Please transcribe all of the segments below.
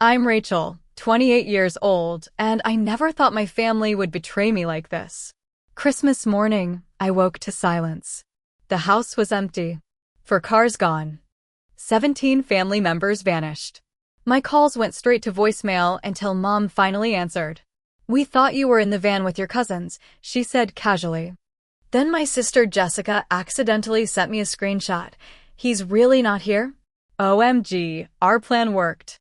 I'm Rachel, 28 years old, and I never thought my family would betray me like this. Christmas morning, I woke to silence. The house was empty. 4 cars gone. 17 family members vanished. My calls went straight to voicemail until Mom finally answered. "We thought you were in the van with your cousins," she said casually. Then my sister Jessica accidentally sent me a screenshot. "He's really not here?" OMG, our plan worked.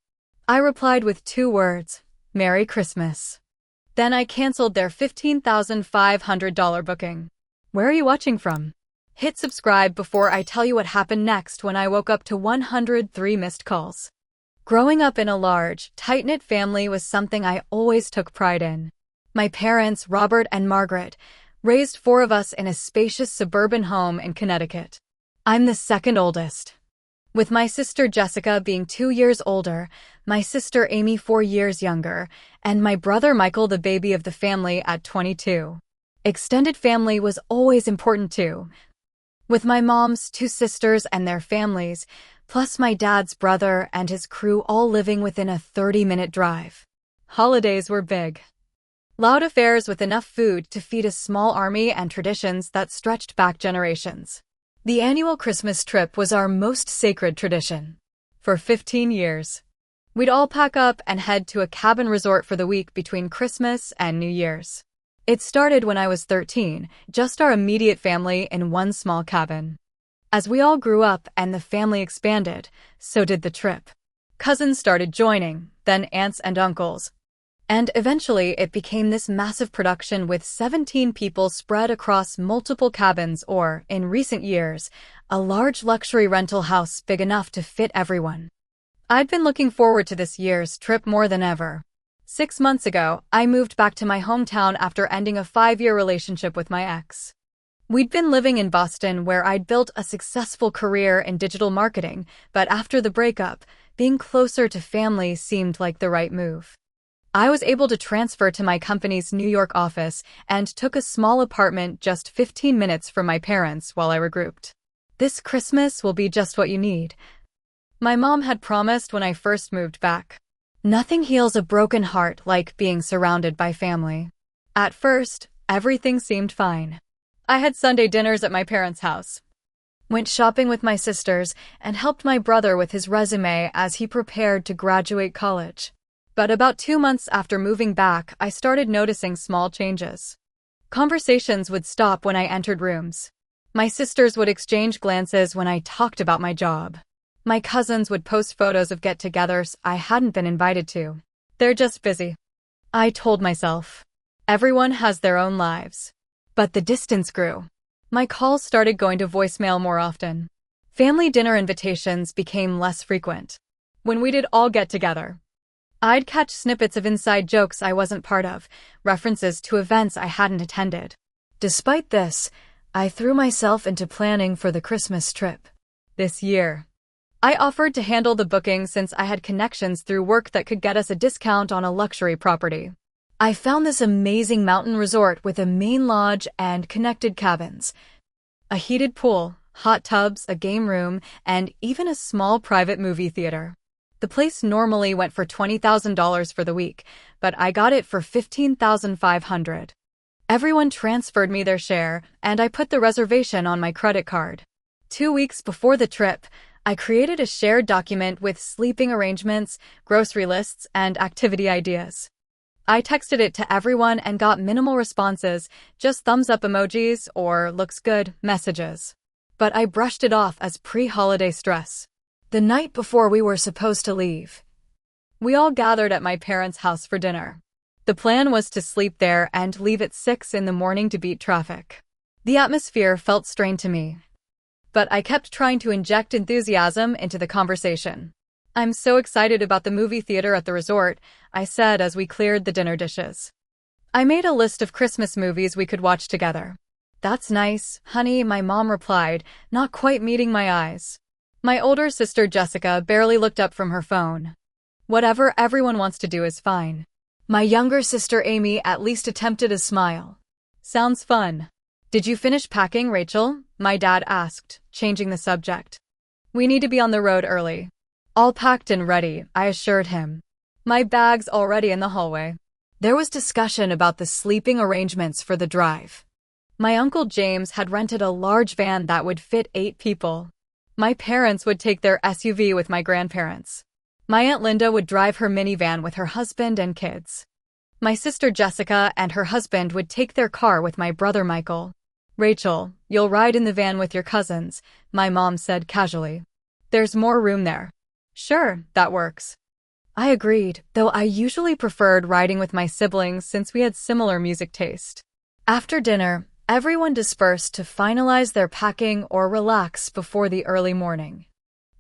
I replied with 2 words, "Merry Christmas." Then I canceled their $15,500 booking. Where are you watching from? Hit subscribe before I tell you what happened next when I woke up to 103 missed calls. Growing up in a large, tight-knit family was something I always took pride in. My parents, Robert and Margaret, raised 4 of us in a spacious suburban home in Connecticut. I'm the second oldest, with my sister Jessica being 2 years older, my sister Amy 4 years younger, and my brother Michael the baby of the family at 22. Extended family was always important too, with my mom's 2 sisters and their families, plus my dad's brother and his crew all living within a 30-minute drive. Holidays were big. Loud affairs with enough food to feed a small army and traditions that stretched back generations. The annual Christmas trip was our most sacred tradition. For 15 years, we'd all pack up and head to a cabin resort for the week between Christmas and New Year's. It started when I was 13, just our immediate family in one small cabin. As we all grew up and the family expanded, so did the trip. Cousins started joining, then aunts and uncles. And eventually it became this massive production with 17 people spread across multiple cabins or, in recent years, a large luxury rental house big enough to fit everyone. I'd been looking forward to this year's trip more than ever. 6 months ago, I moved back to my hometown after ending a 5-year relationship with my ex. We'd been living in Boston where I'd built a successful career in digital marketing, but after the breakup, being closer to family seemed like the right move. I was able to transfer to my company's New York office and took a small apartment just 15 minutes from my parents while I regrouped. "This Christmas will be just what you need," my mom had promised when I first moved back. Nothing heals a broken heart like being surrounded by family. At first, everything seemed fine. I had Sunday dinners at my parents' house, went shopping with my sisters, and helped my brother with his resume as he prepared to graduate college. But about 2 months after moving back, I started noticing small changes. Conversations would stop when I entered rooms. My sisters would exchange glances when I talked about my job. My cousins would post photos of get-togethers I hadn't been invited to. "They're just busy," I told myself. Everyone has their own lives. But the distance grew. My calls started going to voicemail more often. Family dinner invitations became less frequent. When we did all get together, I'd catch snippets of inside jokes I wasn't part of, references to events I hadn't attended. Despite this, I threw myself into planning for the Christmas trip. This year, I offered to handle the booking since I had connections through work that could get us a discount on a luxury property. I found this amazing mountain resort with a main lodge and connected cabins, a heated pool, hot tubs, a game room, and even a small private movie theater. The place normally went for $20,000 for the week, but I got it for $15,500. Everyone transferred me their share, and I put the reservation on my credit card. 2 weeks before the trip, I created a shared document with sleeping arrangements, grocery lists, and activity ideas. I texted it to everyone and got minimal responses, just thumbs-up emojis or "looks good" messages. But I brushed it off as pre-holiday stress. The night before we were supposed to leave, we all gathered at my parents' house for dinner. The plan was to sleep there and leave at 6 in the morning to beat traffic. The atmosphere felt strained to me, but I kept trying to inject enthusiasm into the conversation. "I'm so excited about the movie theater at the resort," I said as we cleared the dinner dishes. I made a list of Christmas movies we could watch together. "That's nice, honey," my mom replied, not quite meeting my eyes. My older sister Jessica barely looked up from her phone. "Whatever everyone wants to do is fine." My younger sister Amy at least attempted a smile. "Sounds fun." "Did you finish packing, Rachel?" my dad asked, changing the subject. "We need to be on the road early." "All packed and ready," I assured him. My bag's already in the hallway. There was discussion about the sleeping arrangements for the drive. My Uncle James had rented a large van that would fit 8 people. My parents would take their SUV with my grandparents. My Aunt Linda would drive her minivan with her husband and kids. My sister Jessica and her husband would take their car with my brother Michael. "Rachel, you'll ride in the van with your cousins," my mom said casually. "There's more room there." "Sure, that works." I agreed, though I usually preferred riding with my siblings since we had similar music taste. After dinner, everyone dispersed to finalize their packing or relax before the early morning.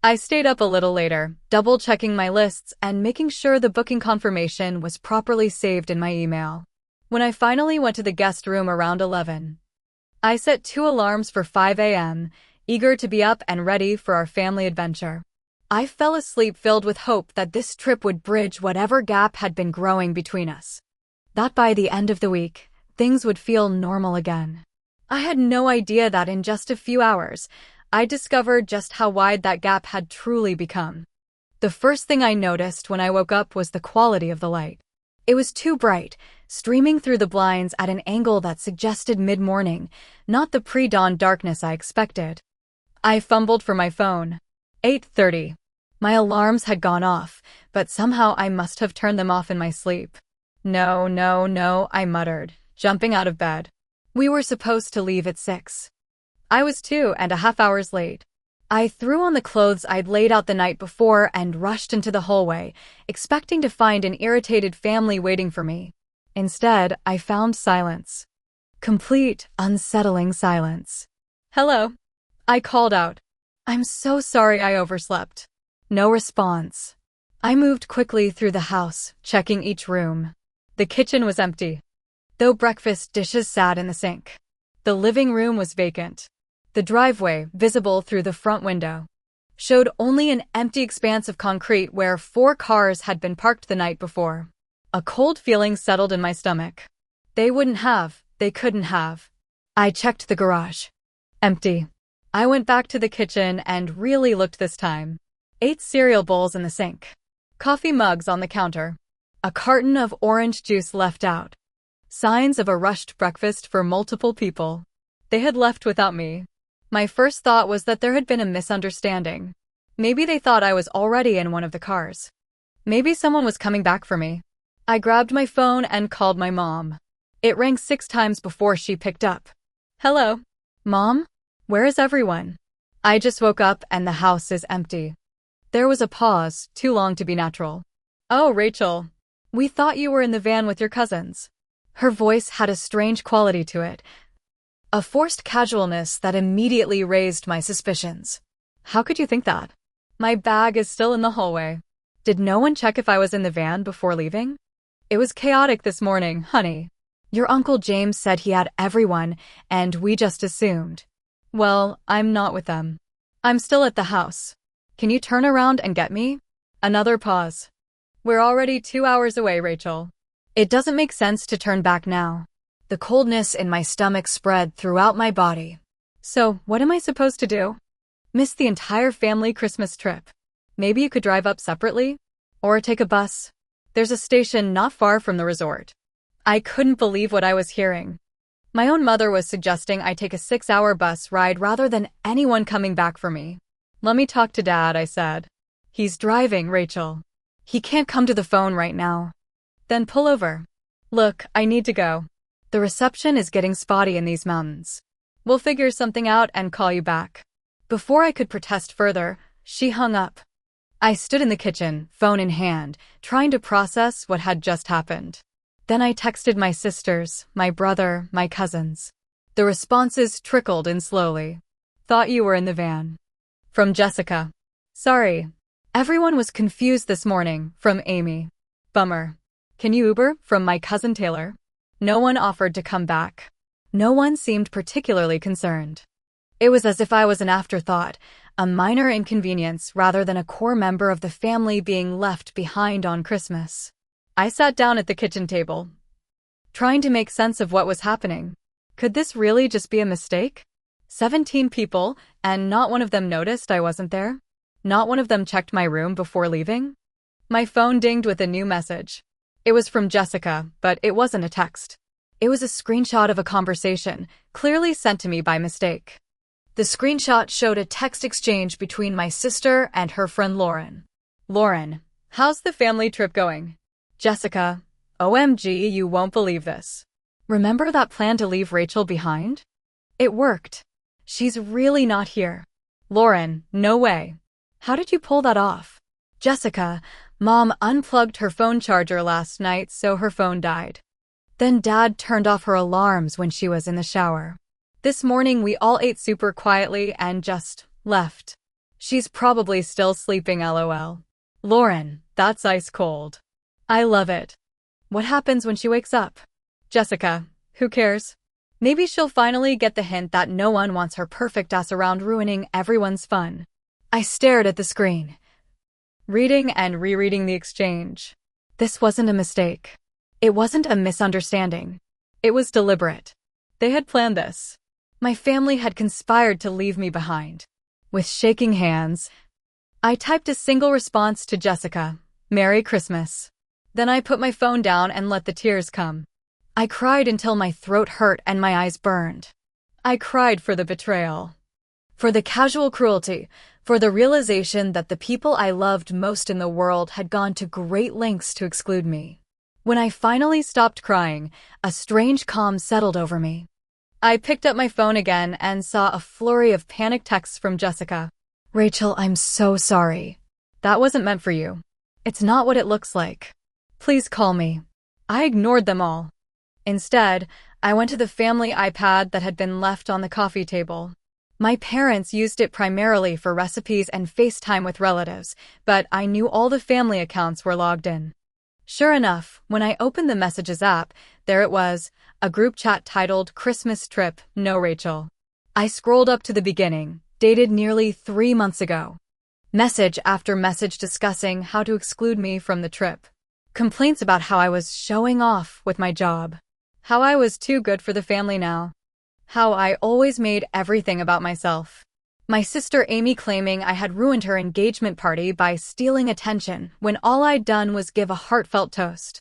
I stayed up a little later, double-checking my lists and making sure the booking confirmation was properly saved in my email. When I finally went to the guest room around 11, I set 2 alarms for 5 a.m., eager to be up and ready for our family adventure. I fell asleep filled with hope that this trip would bridge whatever gap had been growing between us. That by the end of the week, things would feel normal again. I had no idea that in just a few hours, I discovered just how wide that gap had truly become. The first thing I noticed when I woke up was the quality of the light. It was too bright, streaming through the blinds at an angle that suggested mid-morning, not the pre-dawn darkness I expected. I fumbled for my phone. 8:30. My alarms had gone off, but somehow I must have turned them off in my sleep. No, I muttered, jumping out of bed. We were supposed to leave at 6. I was 2.5 hours late. I threw on the clothes I'd laid out the night before and rushed into the hallway, expecting to find an irritated family waiting for me. Instead, I found silence. Complete, unsettling silence. "Hello," I called out. "I'm so sorry I overslept." No response. I moved quickly through the house, checking each room. The kitchen was empty, though breakfast dishes sat in the sink. The living room was vacant. The driveway, visible through the front window, showed only an empty expanse of concrete where 4 cars had been parked the night before. A cold feeling settled in my stomach. They couldn't have. I checked the garage. Empty. I went back to the kitchen and really looked this time. 8 cereal bowls in the sink. Coffee mugs on the counter. A carton of orange juice left out. Signs of a rushed breakfast for multiple people. They had left without me. My first thought was that there had been a misunderstanding. Maybe they thought I was already in one of the cars. Maybe someone was coming back for me. I grabbed my phone and called my mom. It rang 6 times before she picked up. "Hello, Mom? Where is everyone?" "I just woke up and the house is empty." There was a pause, too long to be natural. "Oh, Rachel, we thought you were in the van with your cousins." Her voice had a strange quality to it, a forced casualness that immediately raised my suspicions. "How could you think that?" "My bag is still in the hallway." "Did no one check if I was in the van before leaving?" "It was chaotic this morning, honey. Your Uncle James said he had everyone, and we just assumed." "Well, I'm not with them. I'm still at the house. Can you turn around and get me?" Another pause. "We're already 2 hours away, Rachel. It doesn't make sense to turn back now." The coldness in my stomach spread throughout my body. "So, what am I supposed to do? Miss the entire family Christmas trip? Maybe you could drive up separately? Or take a bus? There's a station not far from the resort." I couldn't believe what I was hearing. My own mother was suggesting I take a 6-hour bus ride rather than anyone coming back for me. "Let me talk to Dad," I said. "He's driving, Rachel. He can't come to the phone right now." "Then pull over." "Look, I need to go. The reception is getting spotty in these mountains. We'll figure something out and call you back." Before I could protest further, she hung up. I stood in the kitchen, phone in hand, trying to process what had just happened. Then I texted my sisters, my brother, my cousins. The responses trickled in slowly. "Thought you were in the van." From Jessica. "Sorry. Everyone was confused this morning." From Amy. "Bummer. Can you Uber?" From my cousin Taylor. No one offered to come back. No one seemed particularly concerned. It was as if I was an afterthought, a minor inconvenience rather than a core member of the family being left behind on Christmas. I sat down at the kitchen table, trying to make sense of what was happening. Could this really just be a mistake? 17 people, and not one of them noticed I wasn't there? Not one of them checked my room before leaving? My phone dinged with a new message. It was from Jessica, but it wasn't a text. It was a screenshot of a conversation, clearly sent to me by mistake. The screenshot showed a text exchange between my sister and her friend Lauren. Lauren, how's the family trip going? Jessica, OMG, you won't believe this. Remember that plan to leave Rachel behind? It worked. She's really not here. Lauren, no way. How did you pull that off? Jessica, Mom unplugged her phone charger last night so her phone died. Then Dad turned off her alarms when she was in the shower. This morning we all ate super quietly and just left. She's probably still sleeping, LOL. Lauren, that's ice cold. I love it. What happens when she wakes up? Jessica, who cares? Maybe she'll finally get the hint that no one wants her perfect ass around ruining everyone's fun. I stared at the screen, reading and rereading the exchange. This wasn't a mistake. It wasn't a misunderstanding. It was deliberate. They had planned this. My family had conspired to leave me behind. With shaking hands, I typed a single response to Jessica, Merry Christmas. Then I put my phone down and let the tears come. I cried until my throat hurt and my eyes burned. I cried for the betrayal, for the casual cruelty, for the realization that the people I loved most in the world had gone to great lengths to exclude me. When I finally stopped crying, a strange calm settled over me. I picked up my phone again and saw a flurry of panicked texts from Jessica. Rachel, I'm so sorry. That wasn't meant for you. It's not what it looks like. Please call me. I ignored them all. Instead, I went to the family iPad that had been left on the coffee table. My parents used it primarily for recipes and FaceTime with relatives, but I knew all the family accounts were logged in. Sure enough, when I opened the Messages app, there it was, a group chat titled Christmas Trip, No Rachel. I scrolled up to the beginning, dated nearly 3 months ago. Message after message discussing how to exclude me from the trip. Complaints about how I was showing off with my job. How I was too good for the family now. How I always made everything about myself. My sister Amy claiming I had ruined her engagement party by stealing attention when all I'd done was give a heartfelt toast.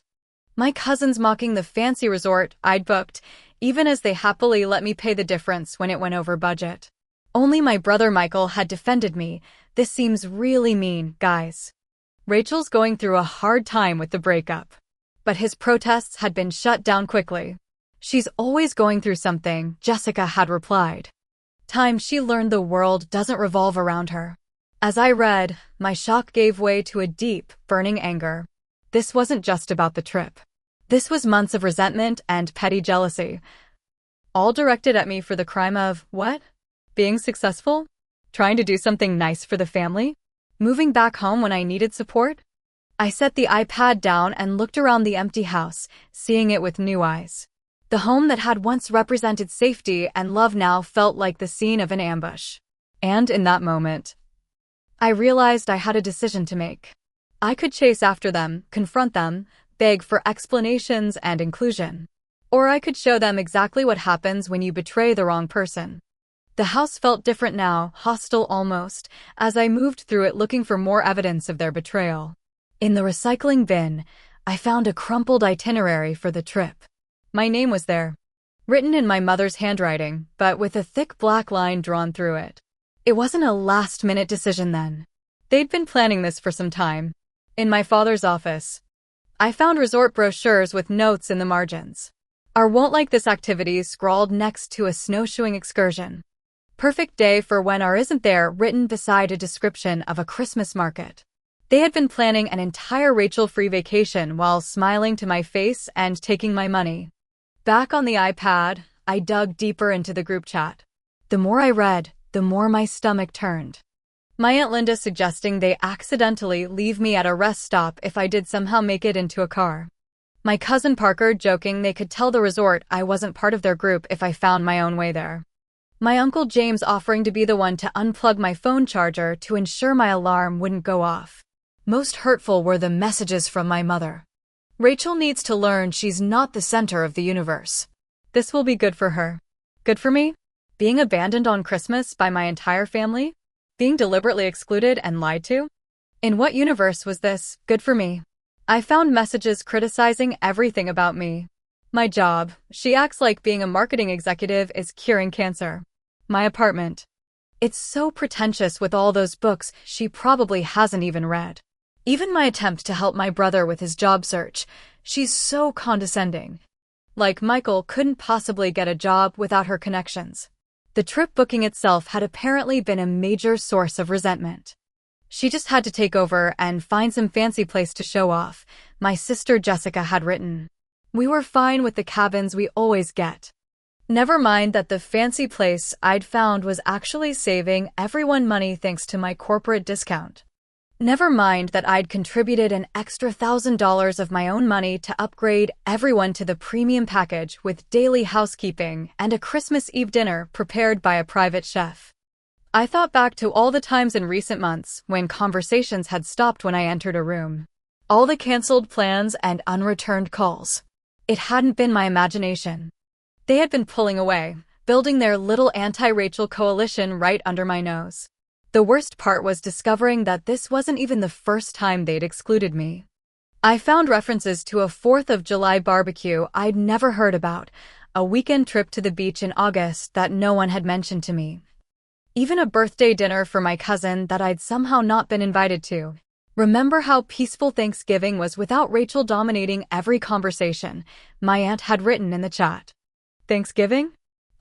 My cousins mocking the fancy resort I'd booked, even as they happily let me pay the difference when it went over budget. Only my brother Michael had defended me. This seems really mean, guys. Rachel's going through a hard time with the breakup. But his protests had been shut down quickly. She's always going through something, Jessica had replied. Time she learned the world doesn't revolve around her. As I read, my shock gave way to a deep, burning anger. This wasn't just about the trip. This was months of resentment and petty jealousy. All directed at me for the crime of, what? Being successful? Trying to do something nice for the family? Moving back home when I needed support? I set the iPad down and looked around the empty house, seeing it with new eyes. The home that had once represented safety and love now felt like the scene of an ambush. And in that moment, I realized I had a decision to make. I could chase after them, confront them, beg for explanations and inclusion. Or I could show them exactly what happens when you betray the wrong person. The house felt different now, hostile almost, as I moved through it looking for more evidence of their betrayal. In the recycling bin, I found a crumpled itinerary for the trip. My name was there, written in my mother's handwriting, but with a thick black line drawn through it. It wasn't a last-minute decision then. They'd been planning this for some time. In my father's office, I found resort brochures with notes in the margins. Our won't like this activity scrawled next to a snowshoeing excursion. Perfect day for when our isn't there written beside a description of a Christmas market. They had been planning an entire Rachel-free vacation while smiling to my face and taking my money. Back on the iPad, I dug deeper into the group chat. The more I read, the more my stomach turned. My Aunt Linda suggesting they accidentally leave me at a rest stop if I did somehow make it into a car. My cousin Parker joking they could tell the resort I wasn't part of their group if I found my own way there. My Uncle James offering to be the one to unplug my phone charger to ensure my alarm wouldn't go off. Most hurtful were the messages from my mother. Rachel needs to learn she's not the center of the universe. This will be good for her. Good for me? Being abandoned on Christmas by my entire family? Being deliberately excluded and lied to? In what universe was this? Good for me. I found messages criticizing everything about me. My job. She acts like being a marketing executive is curing cancer. My apartment. It's so pretentious with all those books she probably hasn't even read. Even my attempt to help my brother with his job search. She's so condescending. Like Michael couldn't possibly get a job without her connections. The trip booking itself had apparently been a major source of resentment. She just had to take over and find some fancy place to show off, my sister Jessica had written. We were fine with the cabins we always get. Never mind that the fancy place I'd found was actually saving everyone money thanks to my corporate discount. Never mind that I'd contributed an extra $1,000 of my own money to upgrade everyone to the premium package with daily housekeeping and a Christmas Eve dinner prepared by a private chef. I thought back to all the times in recent months when conversations had stopped when I entered a room. All the canceled plans and unreturned calls. It hadn't been my imagination. They had been pulling away, building their little anti-Rachel coalition right under my nose. The worst part was discovering that this wasn't even the first time they'd excluded me. I found references to a 4th of July barbecue I'd never heard about, a weekend trip to the beach in August that no one had mentioned to me. Even a birthday dinner for my cousin that I'd somehow not been invited to. Remember how peaceful Thanksgiving was without Rachel dominating every conversation, my aunt had written in the chat. Thanksgiving?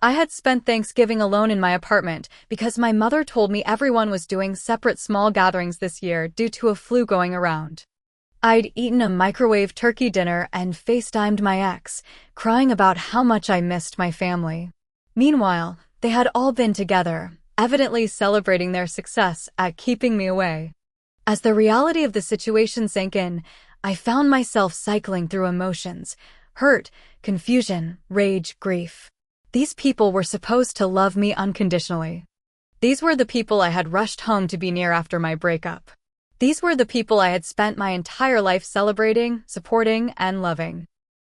I had spent Thanksgiving alone in my apartment because my mother told me everyone was doing separate small gatherings this year due to a flu going around. I'd eaten a microwave turkey dinner and FaceTimed my ex, crying about how much I missed my family. Meanwhile, they had all been together, evidently celebrating their success at keeping me away. As the reality of the situation sank in, I found myself cycling through emotions: hurt, confusion, rage, grief. These people were supposed to love me unconditionally. These were the people I had rushed home to be near after my breakup. These were the people I had spent my entire life celebrating, supporting, and loving.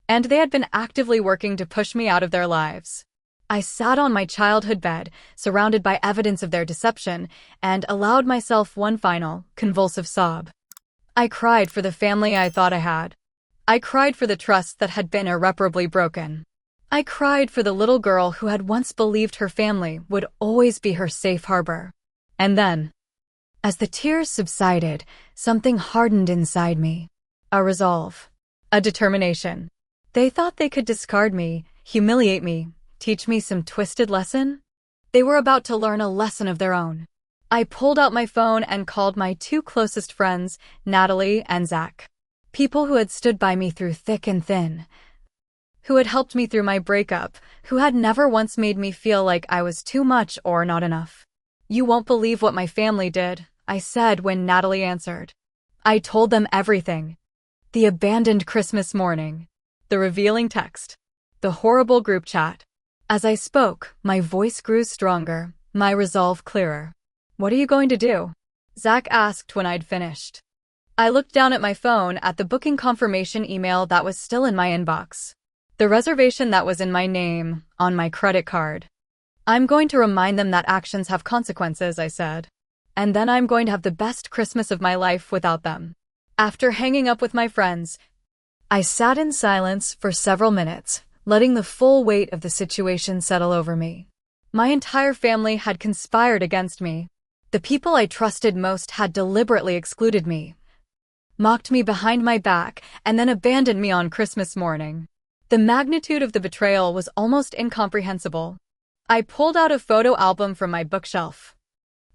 And they had been actively working to push me out of their lives. I sat on my childhood bed, surrounded by evidence of their deception, and allowed myself one final, convulsive sob. I cried for the family I thought I had. I cried for the trust that had been irreparably broken. I cried for the little girl who had once believed her family would always be her safe harbor. And then, as the tears subsided, something hardened inside me. A resolve. A determination. They thought they could discard me, humiliate me, teach me some twisted lesson? They were about to learn a lesson of their own. I pulled out my phone and called my 2 closest friends, Natalie and Zach. People who had stood by me through thick and thin. Who had helped me through my breakup, who had never once made me feel like I was too much or not enough. You won't believe what my family did, I said when Natalie answered. I told them everything. The abandoned Christmas morning. The revealing text. The horrible group chat. As I spoke, my voice grew stronger, my resolve clearer. What are you going to do? Zach asked when I'd finished. I looked down at my phone at the booking confirmation email that was still in my inbox. The reservation that was in my name, on my credit card. I'm going to remind them that actions have consequences, I said. And then I'm going to have the best Christmas of my life without them. After hanging up with my friends, I sat in silence for several minutes, letting the full weight of the situation settle over me. My entire family had conspired against me. The people I trusted most had deliberately excluded me, mocked me behind my back, and then abandoned me on Christmas morning. The magnitude of the betrayal was almost incomprehensible. I pulled out a photo album from my bookshelf,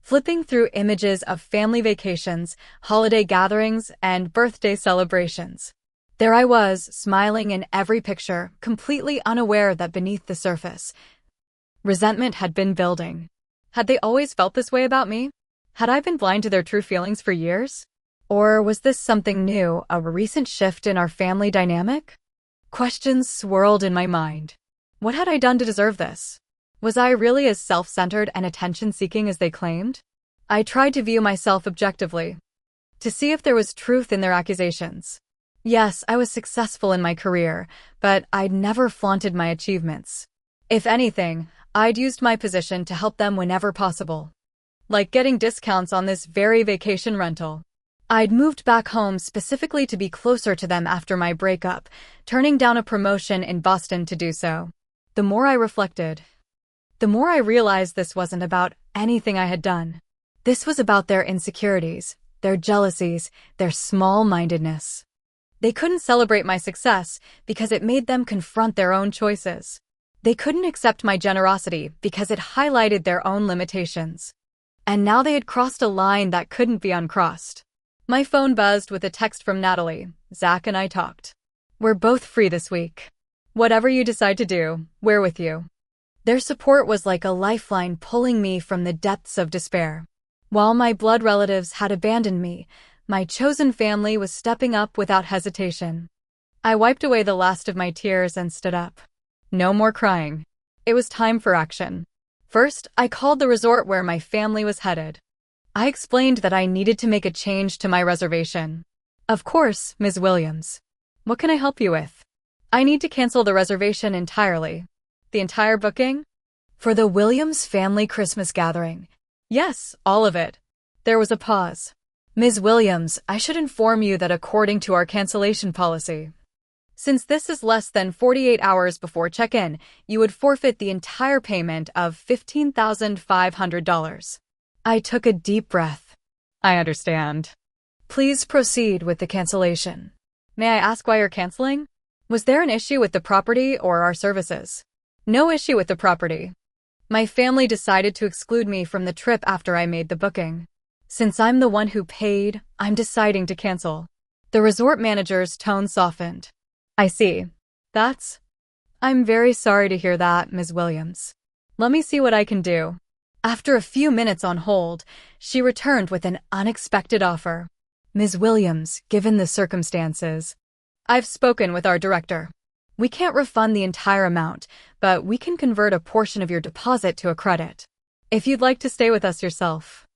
flipping through images of family vacations, holiday gatherings, and birthday celebrations. There I was, smiling in every picture, completely unaware that beneath the surface, resentment had been building. Had they always felt this way about me? Had I been blind to their true feelings for years? Or was this something new, a recent shift in our family dynamic? Questions swirled in my mind. What had I done to deserve this? Was I really as self-centered and attention-seeking as they claimed? I tried to view myself objectively, to see if there was truth in their accusations. Yes, I was successful in my career, but I'd never flaunted my achievements. If anything, I'd used my position to help them whenever possible. Like getting discounts on this very vacation rental. I'd moved back home specifically to be closer to them after my breakup, turning down a promotion in Boston to do so. The more I reflected, the more I realized this wasn't about anything I had done. This was about their insecurities, their jealousies, their small-mindedness. They couldn't celebrate my success because it made them confront their own choices. They couldn't accept my generosity because it highlighted their own limitations. And now they had crossed a line that couldn't be uncrossed. My phone buzzed with a text from Natalie. Zach and I talked. We're both free this week. Whatever you decide to do, we're with you. Their support was like a lifeline pulling me from the depths of despair. While my blood relatives had abandoned me, my chosen family was stepping up without hesitation. I wiped away the last of my tears and stood up. No more crying. It was time for action. First, I called the resort where my family was headed. I explained that I needed to make a change to my reservation. Of course, Ms. Williams. What can I help you with? I need to cancel the reservation entirely. The entire booking? For the Williams family Christmas gathering. Yes, all of it. There was a pause. Ms. Williams, I should inform you that according to our cancellation policy, since this is less than 48 hours before check-in, you would forfeit the entire payment of $15,500. I took a deep breath. I understand. Please proceed with the cancellation. May I ask why you're canceling? Was there an issue with the property or our services? No issue with the property. My family decided to exclude me from the trip after I made the booking. Since I'm the one who paid, I'm deciding to cancel. The resort manager's tone softened. I see. I'm very sorry to hear that, Ms. Williams. Let me see what I can do. After a few minutes on hold, she returned with an unexpected offer. Ms. Williams, given the circumstances, I've spoken with our director. We can't refund the entire amount, but we can convert a portion of your deposit to a credit. If you'd like to stay with us yourself,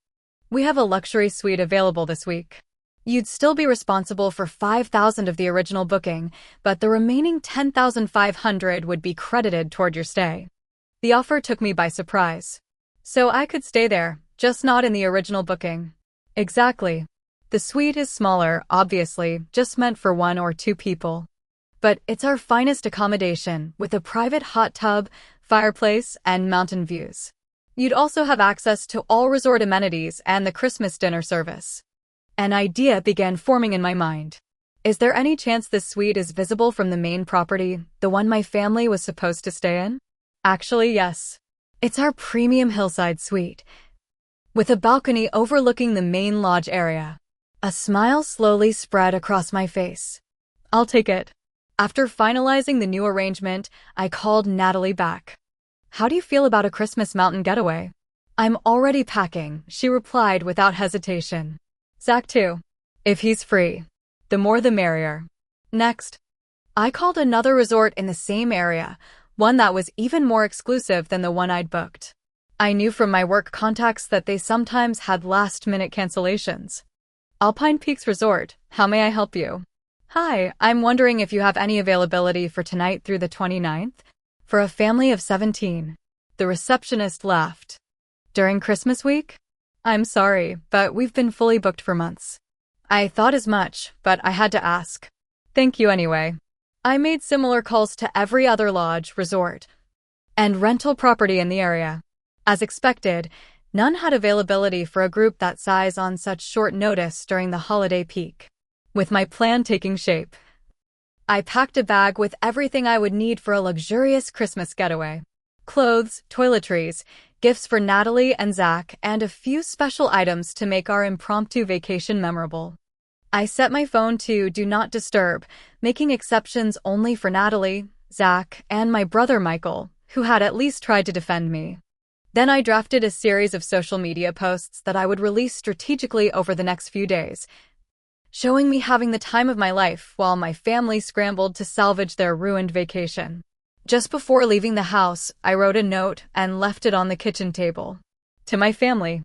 we have a luxury suite available this week. You'd still be responsible for $5,000 of the original booking, but the remaining $10,500 would be credited toward your stay. The offer took me by surprise. So I could stay there, just not in the original booking. Exactly. The suite is smaller, obviously, just meant for 1 or 2 people. But it's our finest accommodation, with a private hot tub, fireplace, and mountain views. You'd also have access to all resort amenities and the Christmas dinner service. An idea began forming in my mind. Is there any chance this suite is visible from the main property, the one my family was supposed to stay in? Actually, yes. It's our premium hillside suite, with a balcony overlooking the main lodge area. A smile slowly spread across my face. I'll take it. After finalizing the new arrangement, I called Natalie back. How do you feel about a Christmas mountain getaway? I'm already packing, she replied without hesitation. Zach too. If he's free. The more the merrier. Next, I called another resort in the same area, one that was even more exclusive than the one I'd booked. I knew from my work contacts that they sometimes had last-minute cancellations. Alpine Peaks Resort, how may I help you? Hi, I'm wondering if you have any availability for tonight through the 29th? For a family of 17. The receptionist laughed. During Christmas week? I'm sorry, but we've been fully booked for months. I thought as much, but I had to ask. Thank you anyway. I made similar calls to every other lodge, resort, and rental property in the area. As expected, none had availability for a group that size on such short notice during the holiday peak. With my plan taking shape, I packed a bag with everything I would need for a luxurious Christmas getaway. Clothes, toiletries, gifts for Natalie and Zach, and a few special items to make our impromptu vacation memorable. I set my phone to Do Not Disturb, making exceptions only for Natalie, Zach, and my brother Michael, who had at least tried to defend me. Then I drafted a series of social media posts that I would release strategically over the next few days, showing me having the time of my life while my family scrambled to salvage their ruined vacation. Just before leaving the house, I wrote a note and left it on the kitchen table. To my family,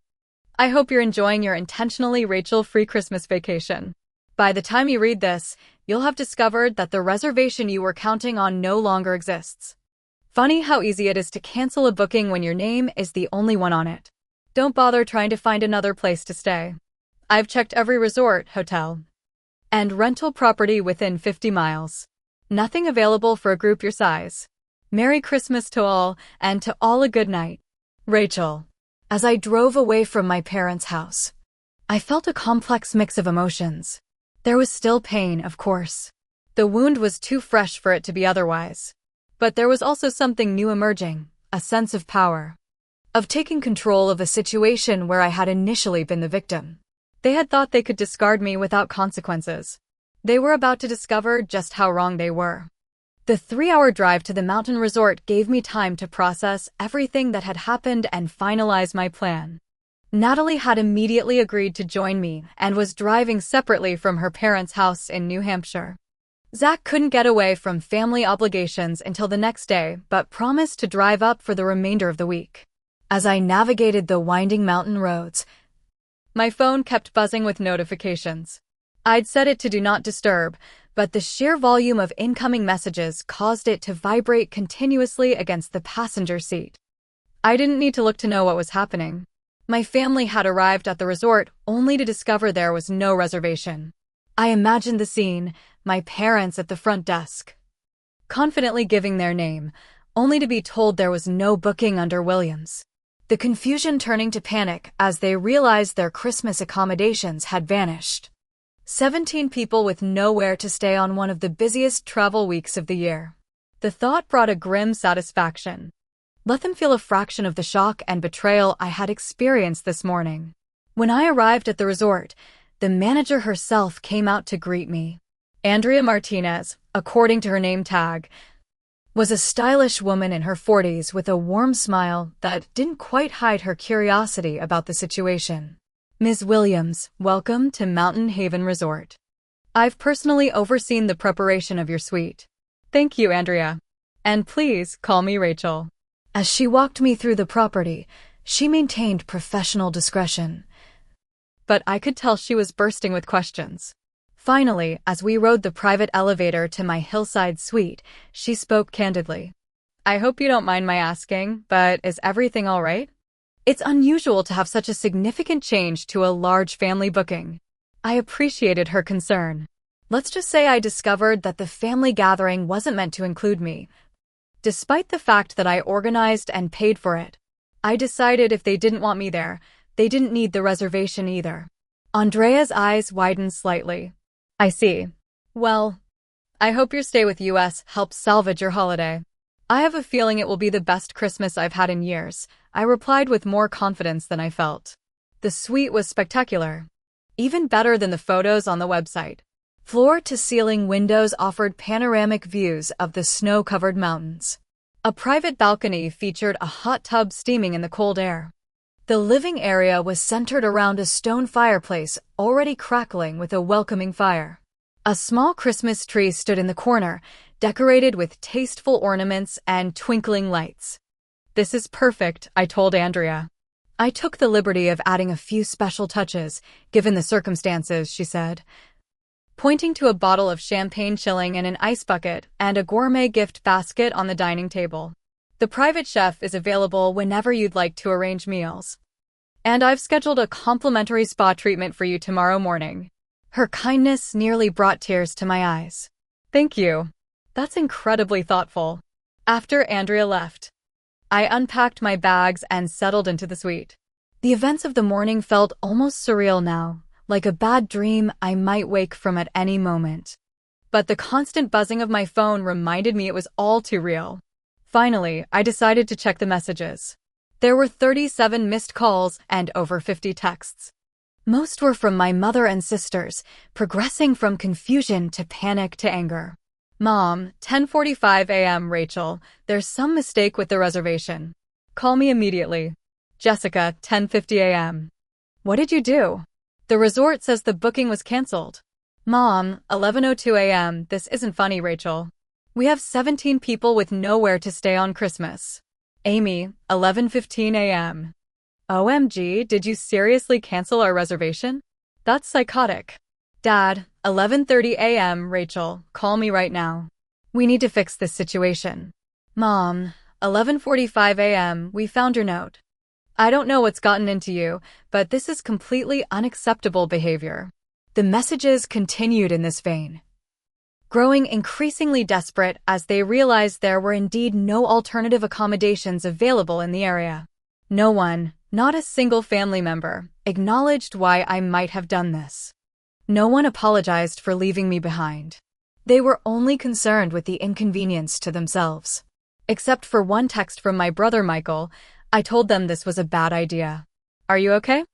I hope you're enjoying your intentionally Rachel-free Christmas vacation. By the time you read this, you'll have discovered that the reservation you were counting on no longer exists. Funny how easy it is to cancel a booking when your name is the only one on it. Don't bother trying to find another place to stay. I've checked every resort, hotel, and rental property within 50 miles. Nothing available for a group your size. Merry Christmas to all, and to all a good night. Rachel. As I drove away from my parents' house, I felt a complex mix of emotions. There was still pain, of course. The wound was too fresh for it to be otherwise. But there was also something new emerging, a sense of power. Of taking control of a situation where I had initially been the victim. They had thought they could discard me without consequences. They were about to discover just how wrong they were. The 3-hour drive to the mountain resort gave me time to process everything that had happened and finalize my plan. Natalie had immediately agreed to join me and was driving separately from her parents' house in New Hampshire. Zach couldn't get away from family obligations until the next day, but promised to drive up for the remainder of the week. As I navigated the winding mountain roads, my phone kept buzzing with notifications. I'd set it to do not disturb, but the sheer volume of incoming messages caused it to vibrate continuously against the passenger seat. I didn't need to look to know what was happening. My family had arrived at the resort only to discover there was no reservation. I imagined the scene, my parents at the front desk, confidently giving their name, only to be told there was no booking under Williams. The confusion turning to panic as they realized their Christmas accommodations had vanished. 17 people with nowhere to stay on one of the busiest travel weeks of the year. The thought brought a grim satisfaction. Let them feel a fraction of the shock and betrayal I had experienced this morning. When I arrived at the resort, the manager herself came out to greet me. Andrea Martinez, according to her name tag, was a stylish woman in her 40s with a warm smile that didn't quite hide her curiosity about the situation. Ms. Williams, welcome to Mountain Haven Resort. I've personally overseen the preparation of your suite. Thank you, Andrea. And please call me Rachel. As she walked me through the property, she maintained professional discretion. But I could tell she was bursting with questions. Finally, as we rode the private elevator to my hillside suite, she spoke candidly. I hope you don't mind my asking, but is everything all right? It's unusual to have such a significant change to a large family booking. I appreciated her concern. Let's just say I discovered that the family gathering wasn't meant to include me. Despite the fact that I organized and paid for it, I decided if they didn't want me there, they didn't need the reservation either. Andrea's eyes widened slightly. I see. Well, I hope your stay with US helps salvage your holiday. I have a feeling it will be the best Christmas I've had in years, I replied with more confidence than I felt. The suite was spectacular. Even better than the photos on the website. Floor-to-ceiling windows offered panoramic views of the snow-covered mountains. A private balcony featured a hot tub steaming in the cold air. The living area was centered around a stone fireplace already crackling with a welcoming fire. A small Christmas tree stood in the corner, decorated with tasteful ornaments and twinkling lights. This is perfect, I told Andrea. I took the liberty of adding a few special touches, given the circumstances, she said, pointing to a bottle of champagne chilling in an ice bucket and a gourmet gift basket on the dining table. The private chef is available whenever you'd like to arrange meals. And I've scheduled a complimentary spa treatment for you tomorrow morning. Her kindness nearly brought tears to my eyes. Thank you. That's incredibly thoughtful. After Andrea left, I unpacked my bags and settled into the suite. The events of the morning felt almost surreal now, like a bad dream I might wake from at any moment. But the constant buzzing of my phone reminded me it was all too real. Finally, I decided to check the messages. There were 37 missed calls and over 50 texts. Most were from my mother and sisters, progressing from confusion to panic to anger. Mom, 10:45 a.m. Rachel, there's some mistake with the reservation. Call me immediately. Jessica, 10:50 a.m. What did you do? The resort says the booking was canceled. Mom, 11:02 a.m. This isn't funny, Rachel. We have 17 people with nowhere to stay on Christmas. Amy, 11:15 a.m. OMG, did you seriously cancel our reservation? That's psychotic. Dad, 11:30 a.m. Rachel, call me right now. We need to fix this situation. Mom, 11:45 a.m. We found your note. I don't know what's gotten into you, but this is completely unacceptable behavior. The messages continued in this vein, growing increasingly desperate as they realized there were indeed no alternative accommodations available in the area. No one, not a single family member, acknowledged why I might have done this. No one apologized for leaving me behind. They were only concerned with the inconvenience to themselves. Except for one text from my brother Michael, I told them this was a bad idea. Are you okay?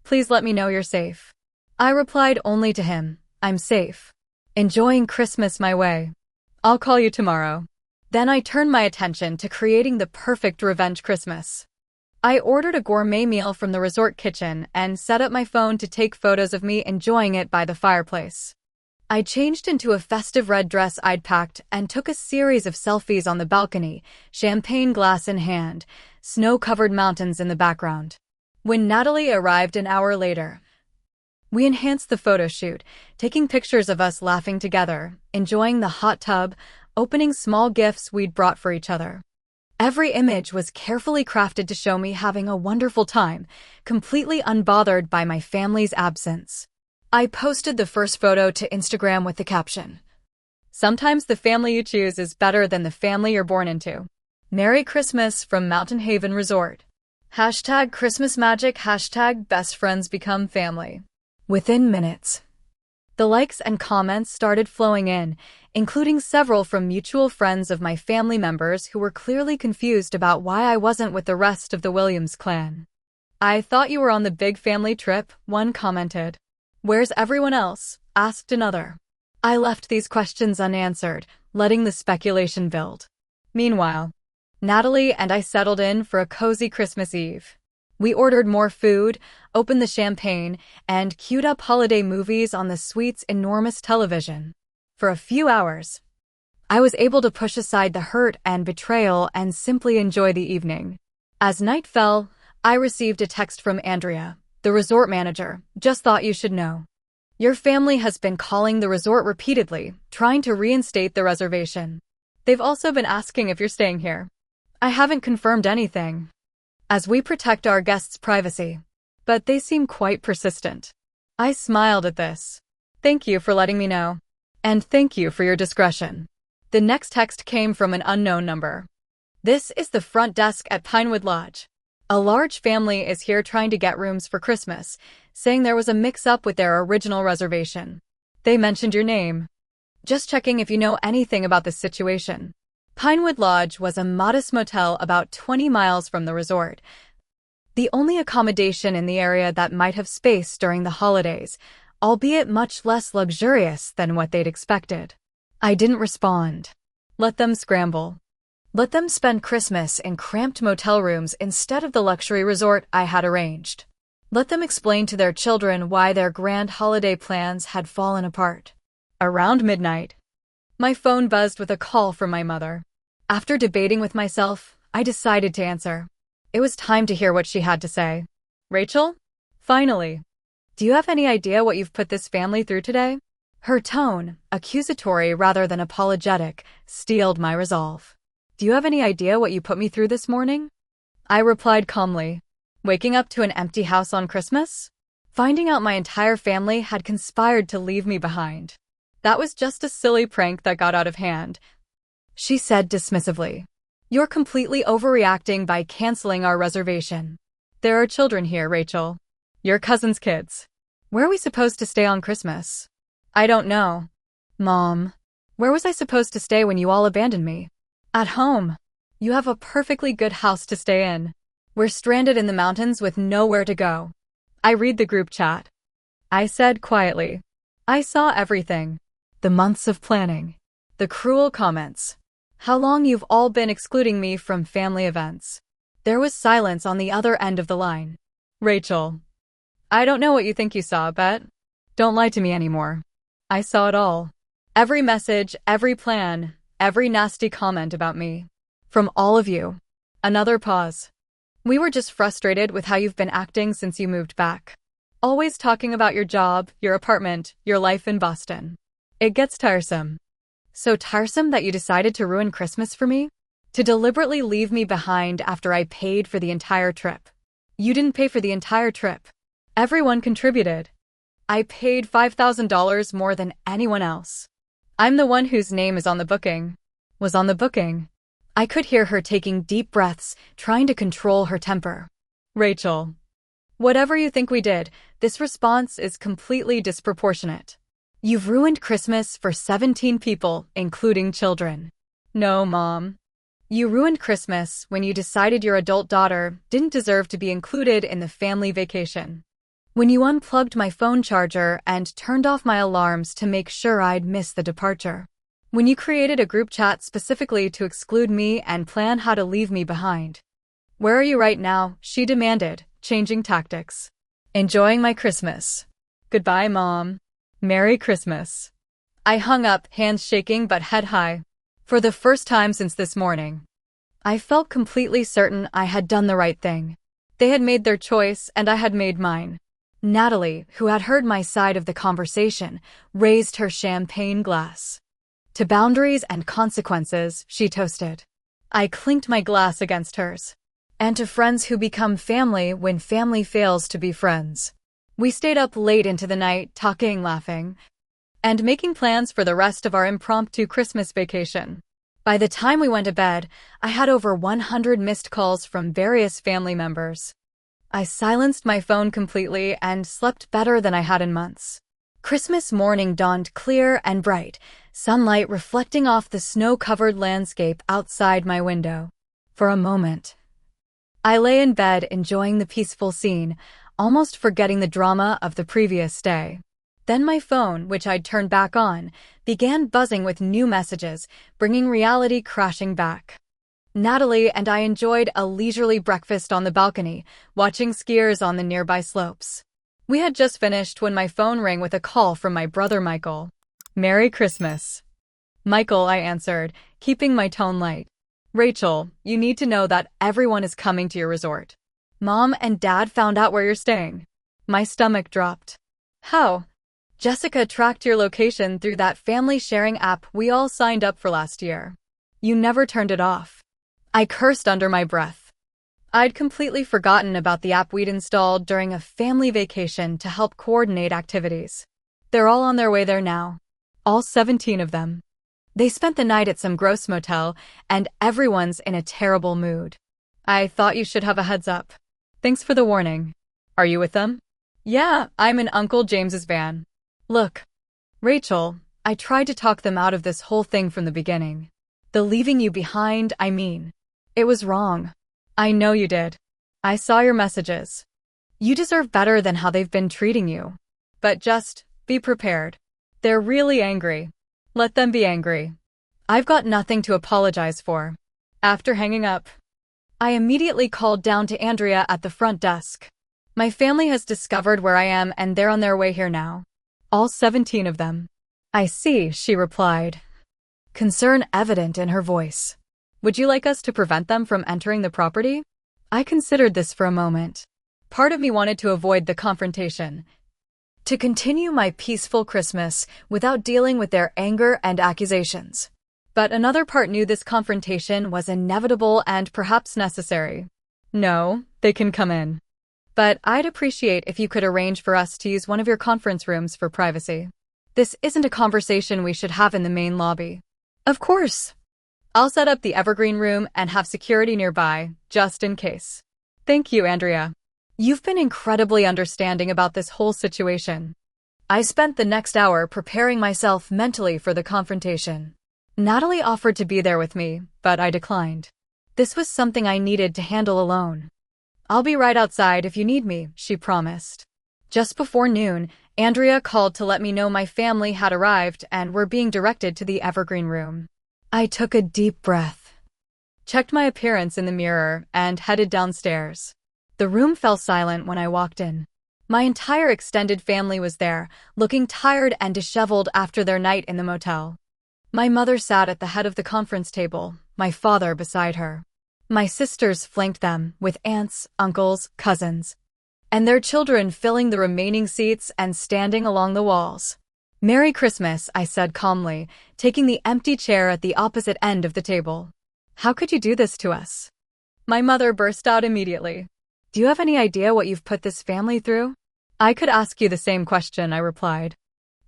Please let me know you're safe. I replied only to him, I'm safe. Enjoying Christmas my way. I'll call you tomorrow. Then I turned my attention to creating the perfect revenge Christmas. I ordered a gourmet meal from the resort kitchen and set up my phone to take photos of me enjoying it by the fireplace. I changed into a festive red dress I'd packed and took a series of selfies on the balcony, champagne glass in hand, snow-covered mountains in the background. When Natalie arrived an hour later, we enhanced the photo shoot, taking pictures of us laughing together, enjoying the hot tub, opening small gifts we'd brought for each other. Every image was carefully crafted to show me having a wonderful time, completely unbothered by my family's absence. I posted the first photo to Instagram with the caption, "Sometimes the family you choose is better than the family you're born into. Merry Christmas from Mountain Haven Resort. Hashtag Christmas magic, hashtag best friends become family." Within minutes, the likes and comments started flowing in, including several from mutual friends of my family members who were clearly confused about why I wasn't with the rest of the Williams clan. "I thought you were on the big family trip," one commented. "Where's everyone else?" asked another. I left these questions unanswered, letting the speculation build. Meanwhile, Natalie and I settled in for a cozy Christmas Eve. We ordered more food, opened the champagne, and queued up holiday movies on the suite's enormous television. For a few hours, I was able to push aside the hurt and betrayal and simply enjoy the evening. As night fell, I received a text from Andrea, the resort manager. "Just thought you should know. Your family has been calling the resort repeatedly, trying to reinstate the reservation. They've also been asking if you're staying here. I haven't confirmed anything, as we protect our guests' privacy, but they seem quite persistent." I smiled at this. "Thank you for letting me know. And thank you for your discretion." The next text came from an unknown number. "This is the front desk at Pinewood Lodge. A large family is here trying to get rooms for Christmas, saying there was a mix-up with their original reservation. They mentioned your name. Just checking if you know anything about this situation." Pinewood Lodge was a modest motel about 20 miles from the resort, the only accommodation in the area that might have space during the holidays, albeit much less luxurious than what they'd expected. I didn't respond. Let them scramble. Let them spend Christmas in cramped motel rooms instead of the luxury resort I had arranged. Let them explain to their children why their grand holiday plans had fallen apart. Around midnight, my phone buzzed with a call from my mother. After debating with myself, I decided to answer. It was time to hear what she had to say. "Rachel? Finally. Do you have any idea what you've put this family through today?" Her tone, accusatory rather than apologetic, steeled my resolve. "Do you have any idea what you put me through this morning?" I replied calmly. "Waking up to an empty house on Christmas? Finding out my entire family had conspired to leave me behind. That was just a silly prank that got out of hand," she said dismissively. "You're completely overreacting by canceling our reservation. There are children here, Rachel. Your cousin's kids. Where are we supposed to stay on Christmas?" "I don't know. Mom, where was I supposed to stay when you all abandoned me?" "At home. You have a perfectly good house to stay in. We're stranded in the mountains with nowhere to go." "I read the group chat," I said quietly. I saw everything. The months of planning. The cruel comments. How long you've all been excluding me from family events. There was silence on the other end of the line. "Rachel, I don't know what you think you saw, but don't lie to me anymore. I saw it all. Every message, every plan, every nasty comment about me. From all of you." Another pause. "We were just frustrated with how you've been acting since you moved back. Always talking about your job, your apartment, your life in Boston. It gets tiresome. So tiresome that you decided to ruin Christmas for me? To deliberately leave me behind after I paid for the entire trip. You didn't pay for the entire trip. Everyone contributed. I paid $5,000 more than anyone else. I'm the one whose name is on the booking. Was on the booking. I could hear her taking deep breaths, trying to control her temper. Rachel. Whatever you think we did, this response is completely disproportionate. You've ruined Christmas for 17 people, including children. No, Mom. You ruined Christmas when you decided your adult daughter didn't deserve to be included in the family vacation. When you unplugged my phone charger and turned off my alarms to make sure I'd miss the departure. When you created a group chat specifically to exclude me and plan how to leave me behind. Where are you right now? She demanded, changing tactics. Enjoying my Christmas. Goodbye, Mom. Merry Christmas. I hung up, hands shaking but head high. For the first time since this morning, I felt completely certain I had done the right thing. They had made their choice and I had made mine. Natalie, who had heard my side of the conversation, raised her champagne glass. To boundaries and consequences, she toasted. I clinked my glass against hers. And to friends who become family when family fails to be friends. We stayed up late into the night, talking, laughing, and making plans for the rest of our impromptu Christmas vacation. By the time we went to bed, I had over 100 missed calls from various family members. I silenced my phone completely and slept better than I had in months. Christmas morning dawned clear and bright, sunlight reflecting off the snow-covered landscape outside my window. For a moment, I lay in bed enjoying the peaceful scene, almost forgetting the drama of the previous day. Then my phone, which I'd turned back on, began buzzing with new messages, bringing reality crashing back. Natalie and I enjoyed a leisurely breakfast on the balcony, watching skiers on the nearby slopes. We had just finished when my phone rang with a call from my brother Michael. Merry Christmas. Michael, I answered, keeping my tone light. Rachel, you need to know that everyone is coming to your resort. Mom and Dad found out where you're staying. My stomach dropped. How? Jessica tracked your location through that family sharing app we all signed up for last year. You never turned it off. I cursed under my breath. I'd completely forgotten about the app we'd installed during a family vacation to help coordinate activities. They're all on their way there now. All 17 of them. They spent the night at some gross motel, and everyone's in a terrible mood. I thought you should have a heads up. Thanks for the warning. Are you with them? Yeah, I'm in Uncle James's van. Look, Rachel, I tried to talk them out of this whole thing from the beginning. The leaving you behind, I mean. It was wrong. I know you did. I saw your messages. You deserve better than how they've been treating you. But just be prepared. They're really angry. Let them be angry. I've got nothing to apologize for. After hanging up, I immediately called down to Andrea at the front desk. My family has discovered where I am and they're on their way here now. All 17 of them. I see, she replied. Concern evident in her voice. Would you like us to prevent them from entering the property? I considered this for a moment. Part of me wanted to avoid the confrontation. To continue my peaceful Christmas without dealing with their anger and accusations. But another part knew this confrontation was inevitable and perhaps necessary. No, they can come in. But I'd appreciate if you could arrange for us to use one of your conference rooms for privacy. This isn't a conversation we should have in the main lobby. Of course. I'll set up the Evergreen room and have security nearby, just in case. Thank you, Andrea. You've been incredibly understanding about this whole situation. I spent the next hour preparing myself mentally for the confrontation. Natalie offered to be there with me, but I declined. This was something I needed to handle alone. I'll be right outside if you need me, she promised. Just before noon, Andrea called to let me know my family had arrived and were being directed to the Evergreen room. I took a deep breath, checked my appearance in the mirror, and headed downstairs. The room fell silent when I walked in. My entire extended family was there, looking tired and disheveled after their night in the motel. My mother sat at the head of the conference table, my father beside her. My sisters flanked them, with aunts, uncles, cousins, and their children filling the remaining seats and standing along the walls. Merry Christmas, I said calmly, taking the empty chair at the opposite end of the table. How could you do this to us? My mother burst out immediately. Do you have any idea what you've put this family through? I could ask you the same question, I replied.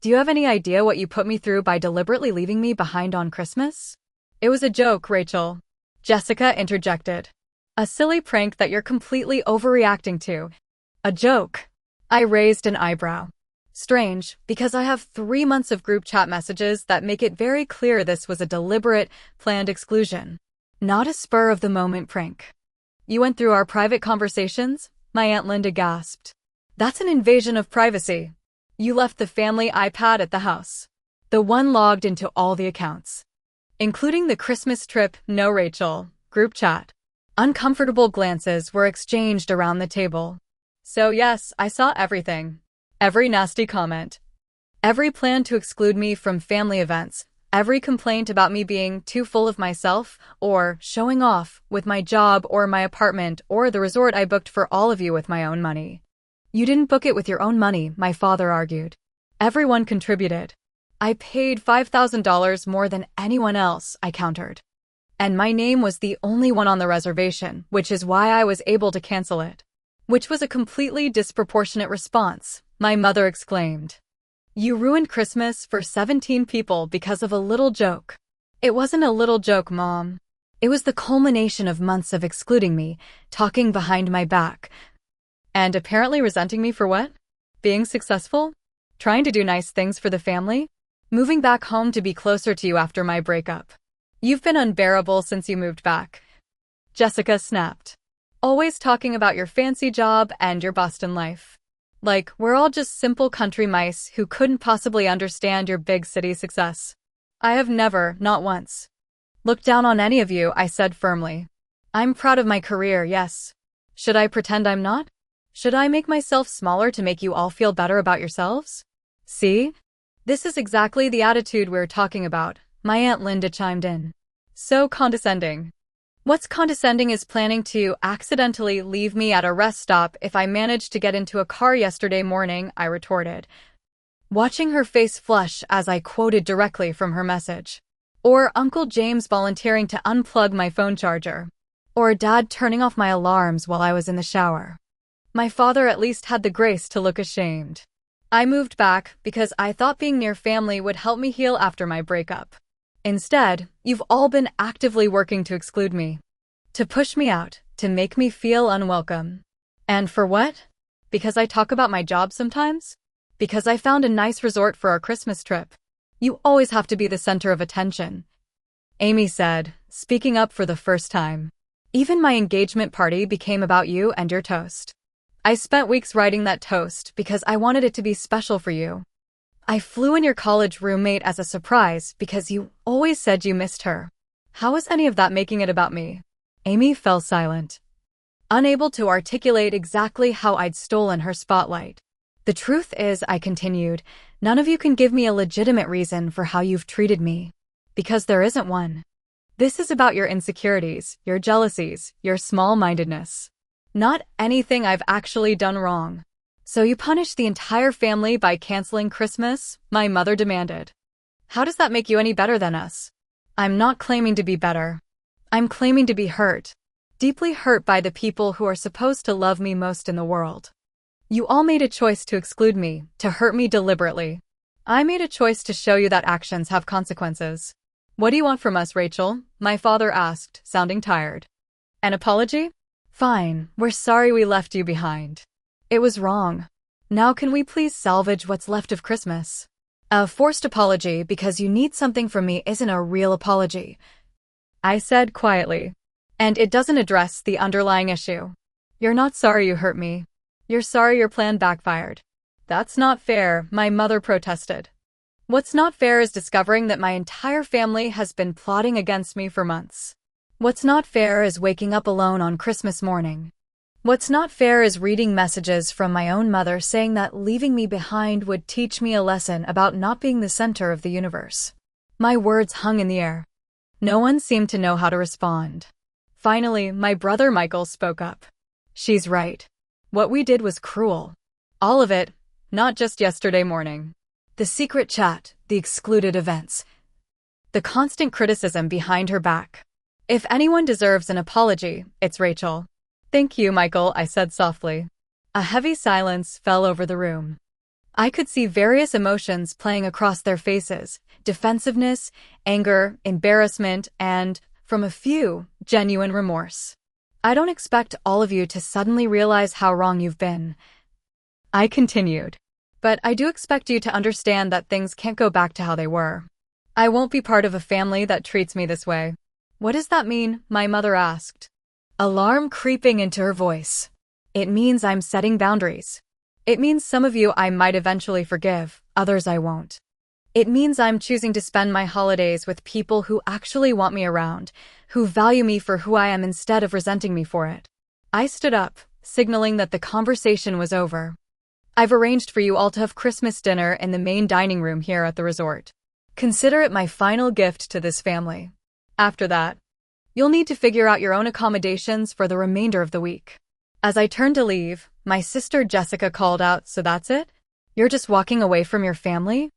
Do you have any idea what you put me through by deliberately leaving me behind on Christmas? It was a joke, Rachel. Jessica interjected. A silly prank that you're completely overreacting to. A joke. I raised an eyebrow. Strange, because I have 3 months of group chat messages that make it very clear this was a deliberate, planned exclusion. Not a spur-of-the-moment prank. You went through our private conversations? My Aunt Linda gasped. That's an invasion of privacy. You left the family iPad at the house. The one logged into all the accounts. Including the Christmas trip, no Rachel, group chat. Uncomfortable glances were exchanged around the table. So yes, I saw everything. Every nasty comment. Every plan to exclude me from family events. Every complaint about me being too full of myself or showing off with my job or my apartment or the resort I booked for all of you with my own money. You didn't book it with your own money, my father argued. Everyone contributed. I paid $5,000 more than anyone else, I countered. And my name was the only one on the reservation, which is why I was able to cancel it. Which was a completely disproportionate response, my mother exclaimed. You ruined Christmas for 17 people because of a little joke. It wasn't a little joke, Mom. It was the culmination of months of excluding me, talking behind my back. And apparently resenting me for what? Being successful? Trying to do nice things for the family? Moving back home to be closer to you after my breakup. You've been unbearable since you moved back. Jessica snapped. Always talking about your fancy job and your Boston life. Like, we're all just simple country mice who couldn't possibly understand your big city success. I have never, not once, looked down on any of you, I said firmly. I'm proud of my career, yes. Should I pretend I'm not? Should I make myself smaller to make you all feel better about yourselves? See? This is exactly the attitude we're talking about, my Aunt Linda chimed in. So condescending. What's condescending is planning to accidentally leave me at a rest stop if I managed to get into a car yesterday morning, I retorted, watching her face flush as I quoted directly from her message. Or Uncle James volunteering to unplug my phone charger. Or Dad turning off my alarms while I was in the shower. My father at least had the grace to look ashamed. I moved back because I thought being near family would help me heal after my breakup. Instead, you've all been actively working to exclude me. To push me out, to make me feel unwelcome. And for what? Because I talk about my job sometimes? Because I found a nice resort for our Christmas trip. You always have to be the center of attention. Amy said, speaking up for the first time. Even my engagement party became about you and your toast. I spent weeks writing that toast because I wanted it to be special for you. I flew in your college roommate as a surprise because you always said you missed her. How is any of that making it about me? Amy fell silent, unable to articulate exactly how I'd stolen her spotlight. The truth is, I continued, none of you can give me a legitimate reason for how you've treated me. Because there isn't one. This is about your insecurities, your jealousies, your small-mindedness. Not anything I've actually done wrong. So you punished the entire family by canceling Christmas? My mother demanded. How does that make you any better than us? I'm not claiming to be better. I'm claiming to be hurt. Deeply hurt by the people who are supposed to love me most in the world. You all made a choice to exclude me, to hurt me deliberately. I made a choice to show you that actions have consequences. What do you want from us, Rachel? My father asked, sounding tired. An apology? Fine, we're sorry we left you behind. It was wrong. Now can we please salvage what's left of Christmas? A forced apology because you need something from me isn't a real apology, I said quietly. And it doesn't address the underlying issue. You're not sorry you hurt me. You're sorry your plan backfired. That's not fair, my mother protested. What's not fair is discovering that my entire family has been plotting against me for months. What's not fair is waking up alone on Christmas morning. What's not fair is reading messages from my own mother saying that leaving me behind would teach me a lesson about not being the center of the universe. My words hung in the air. No one seemed to know how to respond. Finally, my brother Michael spoke up. She's right. What we did was cruel. All of it, not just yesterday morning. The secret chat, the excluded events. The constant criticism behind her back. If anyone deserves an apology, it's Rachel. Thank you, Michael, I said softly. A heavy silence fell over the room. I could see various emotions playing across their faces: defensiveness, anger, embarrassment, and, from a few, genuine remorse. I don't expect all of you to suddenly realize how wrong you've been, I continued. But I do expect you to understand that things can't go back to how they were. I won't be part of a family that treats me this way. What does that mean? My mother asked, alarm creeping into her voice. It means I'm setting boundaries. It means some of you I might eventually forgive, others I won't. It means I'm choosing to spend my holidays with people who actually want me around, who value me for who I am instead of resenting me for it. I stood up, signaling that the conversation was over. I've arranged for you all to have Christmas dinner in the main dining room here at the resort. Consider it my final gift to this family. After that, you'll need to figure out your own accommodations for the remainder of the week. As I turned to leave, my sister Jessica called out, so that's it? You're just walking away from your family?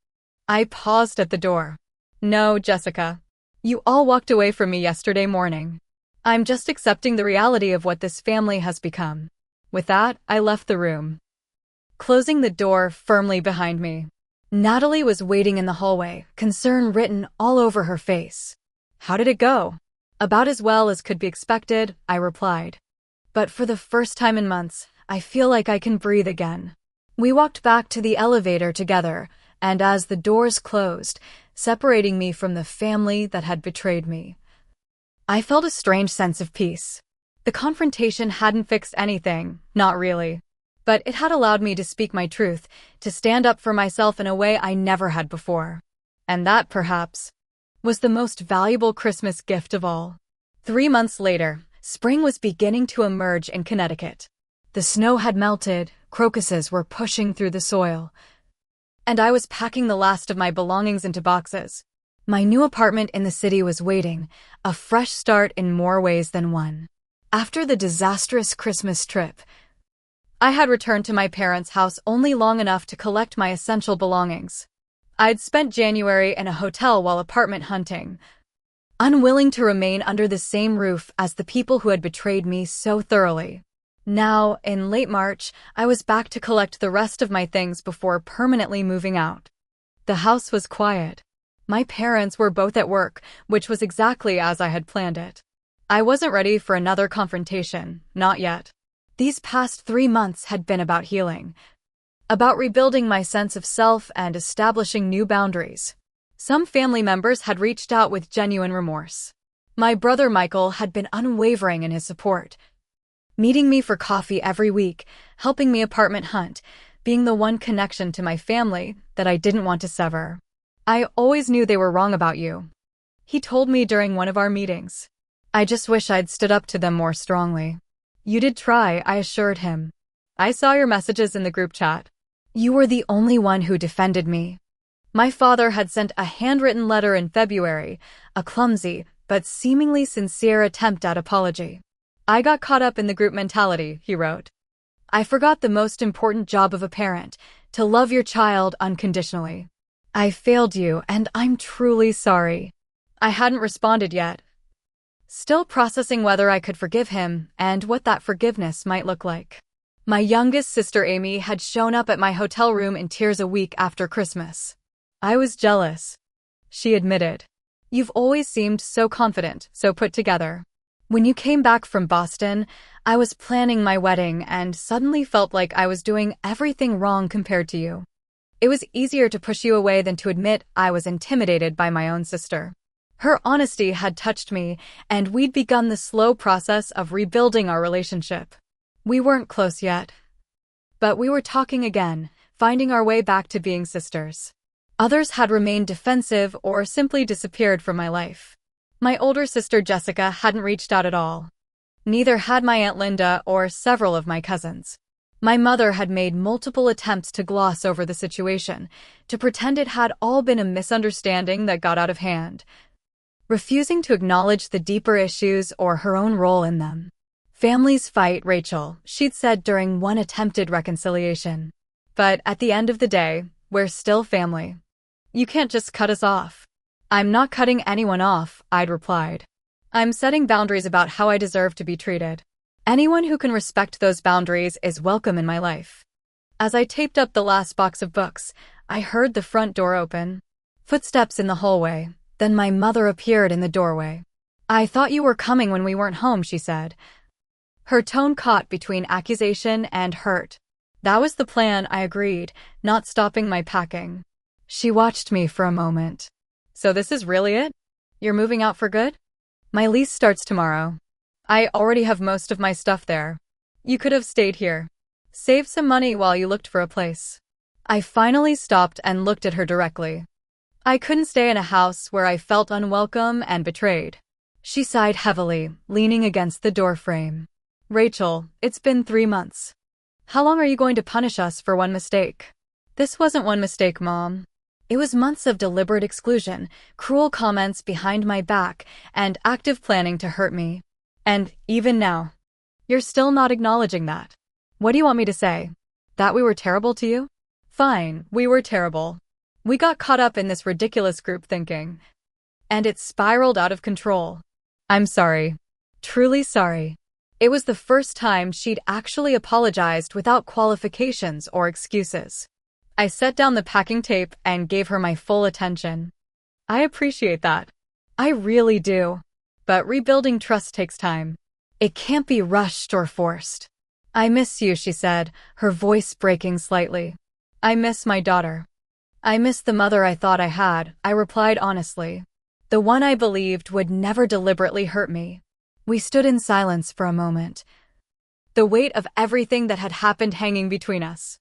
I paused at the door. No, Jessica. You all walked away from me yesterday morning. I'm just accepting the reality of what this family has become. With that, I left the room, closing the door firmly behind me. Natalie was waiting in the hallway, concern written all over her face. How did it go? About as well as could be expected, I replied. But for the first time in months, I feel like I can breathe again. We walked back to the elevator together, and as the doors closed, separating me from the family that had betrayed me, I felt a strange sense of peace. The confrontation hadn't fixed anything, not really. But it had allowed me to speak my truth, to stand up for myself in a way I never had before. And that, perhaps, was the most valuable Christmas gift of all. 3 months later, spring was beginning to emerge in Connecticut. The snow had melted, crocuses were pushing through the soil, and I was packing the last of my belongings into boxes. My new apartment in the city was waiting, a fresh start in more ways than one. After the disastrous Christmas trip, I had returned to my parents' house only long enough to collect my essential belongings. I'd spent January in a hotel while apartment hunting, unwilling to remain under the same roof as the people who had betrayed me so thoroughly. Now, in late March, I was back to collect the rest of my things before permanently moving out. The house was quiet. My parents were both at work, which was exactly as I had planned it. I wasn't ready for another confrontation, not yet. These past 3 months had been about healing, about rebuilding my sense of self and establishing new boundaries. Some family members had reached out with genuine remorse. My brother Michael had been unwavering in his support, meeting me for coffee every week, helping me apartment hunt, being the one connection to my family that I didn't want to sever. I always knew they were wrong about you, he told me during one of our meetings. I just wish I'd stood up to them more strongly. You did try, I assured him. I saw your messages in the group chat. You were the only one who defended me. My father had sent a handwritten letter in February, a clumsy but seemingly sincere attempt at apology. I got caught up in the group mentality, he wrote. I forgot the most important job of a parent, to love your child unconditionally. I failed you, and I'm truly sorry. I hadn't responded yet, still processing whether I could forgive him and what that forgiveness might look like. My youngest sister Amy had shown up at my hotel room in tears a week after Christmas. I was jealous, she admitted. You've always seemed so confident, so put together. When you came back from Boston, I was planning my wedding and suddenly felt like I was doing everything wrong compared to you. It was easier to push you away than to admit I was intimidated by my own sister. Her honesty had touched me, and we'd begun the slow process of rebuilding our relationship. We weren't close yet, but we were talking again, finding our way back to being sisters. Others had remained defensive or simply disappeared from my life. My older sister Jessica hadn't reached out at all. Neither had my Aunt Linda or several of my cousins. My mother had made multiple attempts to gloss over the situation, to pretend it had all been a misunderstanding that got out of hand, refusing to acknowledge the deeper issues or her own role in them. Families fight, Rachel, she'd said during one attempted reconciliation. But at the end of the day, we're still family. You can't just cut us off. I'm not cutting anyone off, I'd replied. I'm setting boundaries about how I deserve to be treated. Anyone who can respect those boundaries is welcome in my life. As I taped up the last box of books, I heard the front door open. Footsteps in the hallway, then my mother appeared in the doorway. "I thought you were coming when we weren't home," she said. Her tone caught between accusation and hurt. "That was the plan," I agreed, not stopping my packing. She watched me for a moment. "So this is really it? You're moving out for good?" "My lease starts tomorrow. I already have most of my stuff there. You could have stayed here. Save some money while you looked for a place." I finally stopped and looked at her directly. I couldn't stay in a house where I felt unwelcome and betrayed. She sighed heavily, leaning against the doorframe. "Rachel, it's been 3 months. How long are you going to punish us for one mistake?" "This wasn't one mistake, Mom. It was months of deliberate exclusion, cruel comments behind my back, and active planning to hurt me. And even now, you're still not acknowledging that. What do you want me to say? That we were terrible to you?" "Fine, we were terrible. We got caught up in this ridiculous group thinking. And it spiraled out of control. I'm sorry. Truly sorry." It was the first time she'd actually apologized without qualifications or excuses. I set down the packing tape and gave her my full attention. "I appreciate that. I really do. But rebuilding trust takes time. It can't be rushed or forced." "I miss you," she said, her voice breaking slightly. "I miss my daughter. I miss the mother I thought I had," I replied honestly. "The one I believed would never deliberately hurt me." We stood in silence for a moment, the weight of everything that had happened hanging between us.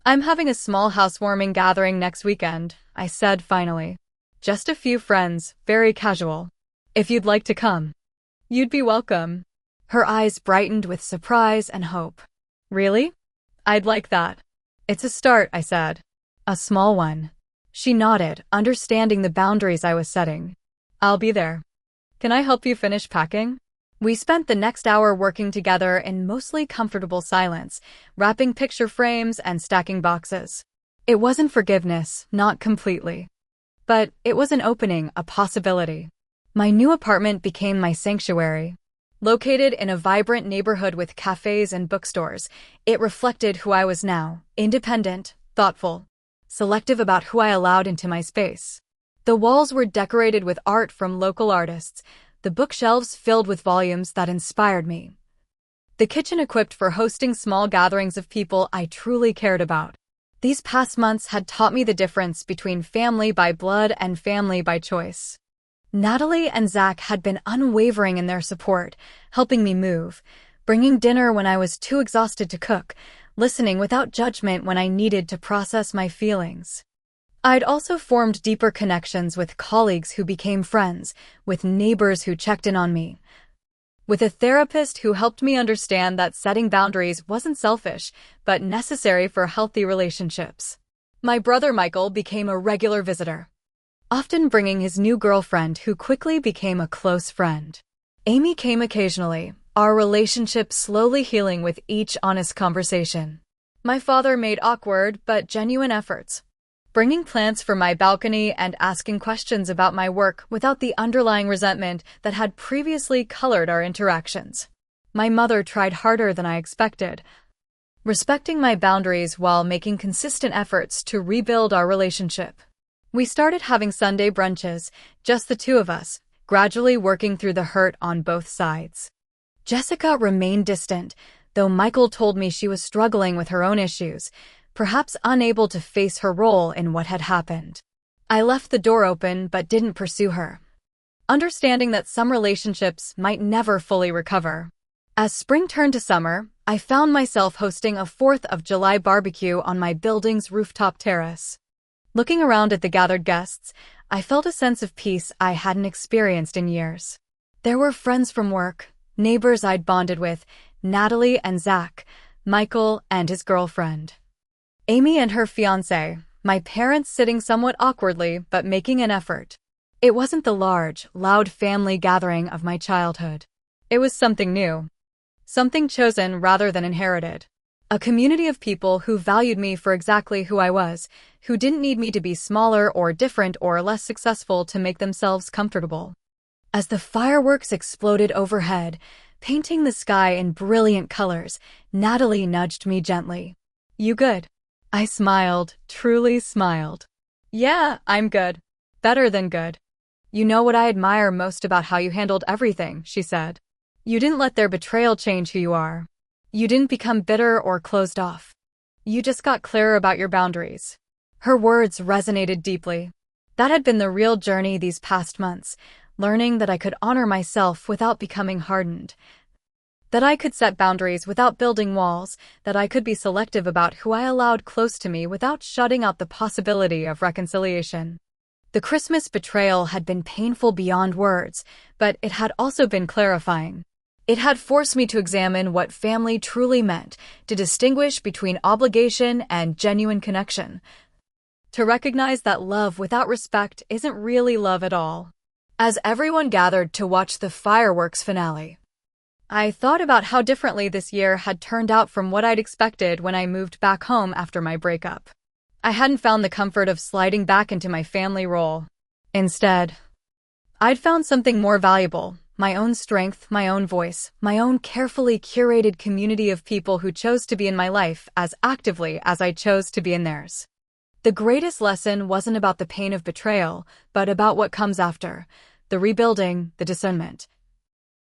"I'm having a small housewarming gathering next weekend," I said finally. "Just a few friends, very casual. If you'd like to come, you'd be welcome." Her eyes brightened with surprise and hope. "Really? I'd like that." "It's a start," I said. "A small one." She nodded, understanding the boundaries I was setting. "I'll be there. Can I help you finish packing?" We spent the next hour working together in mostly comfortable silence, wrapping picture frames and stacking boxes. It wasn't forgiveness, not completely. But it was an opening, a possibility. My new apartment became my sanctuary. Located in a vibrant neighborhood with cafes and bookstores, it reflected who I was now: independent, thoughtful, selective about who I allowed into my space. The walls were decorated with art from local artists, the bookshelves filled with volumes that inspired me. The kitchen equipped for hosting small gatherings of people I truly cared about. These past months had taught me the difference between family by blood and family by choice. Natalie and Zach had been unwavering in their support, helping me move, bringing dinner when I was too exhausted to cook, listening without judgment when I needed to process my feelings. I'd also formed deeper connections with colleagues who became friends, with neighbors who checked in on me, with a therapist who helped me understand that setting boundaries wasn't selfish, but necessary for healthy relationships. My brother Michael became a regular visitor, often bringing his new girlfriend who quickly became a close friend. Amy came occasionally, our relationship slowly healing with each honest conversation. My father made awkward but genuine efforts, bringing plants for my balcony and asking questions about my work without the underlying resentment that had previously colored our interactions. My mother tried harder than I expected, respecting my boundaries while making consistent efforts to rebuild our relationship. We started having Sunday brunches, just the two of us, gradually working through the hurt on both sides. Jessica remained distant, though Michael told me she was struggling with her own issues, perhaps unable to face her role in what had happened. I left the door open but didn't pursue her, understanding that some relationships might never fully recover. As spring turned to summer, I found myself hosting a 4th of July barbecue on my building's rooftop terrace. Looking around at the gathered guests, I felt a sense of peace I hadn't experienced in years. There were friends from work, neighbors I'd bonded with, Natalie and Zach, Michael and his girlfriend, Amy and her fiancé, my parents sitting somewhat awkwardly but making an effort. It wasn't the large, loud family gathering of my childhood. It was something new, something chosen rather than inherited. A community of people who valued me for exactly who I was, who didn't need me to be smaller or different or less successful to make themselves comfortable. As the fireworks exploded overhead, Painting the sky in brilliant colors, Natalie nudged me gently. "You good?" I smiled, truly smiled. "Yeah, I'm good. Better than good. You know what I admire most about how you handled everything," she said. "You didn't let their betrayal change who you are. You didn't become bitter or closed off. You just got clearer about your boundaries." Her words resonated deeply. That had been the real journey these past months, learning that I could honor myself without becoming hardened. That I could set boundaries without building walls, that I could be selective about who I allowed close to me without shutting out the possibility of reconciliation. The Christmas betrayal had been painful beyond words, but it had also been clarifying. It had forced me to examine what family truly meant, to distinguish between obligation and genuine connection, to recognize that love without respect isn't really love at all. As everyone gathered to watch the fireworks finale, I thought about how differently this year had turned out from what I'd expected when I moved back home after my breakup. I hadn't found the comfort of sliding back into my family role. Instead, I'd found something more valuable: my own strength, my own voice, my own carefully curated community of people who chose to be in my life as actively as I chose to be in theirs. The greatest lesson wasn't about the pain of betrayal, but about what comes after: the rebuilding, the discernment,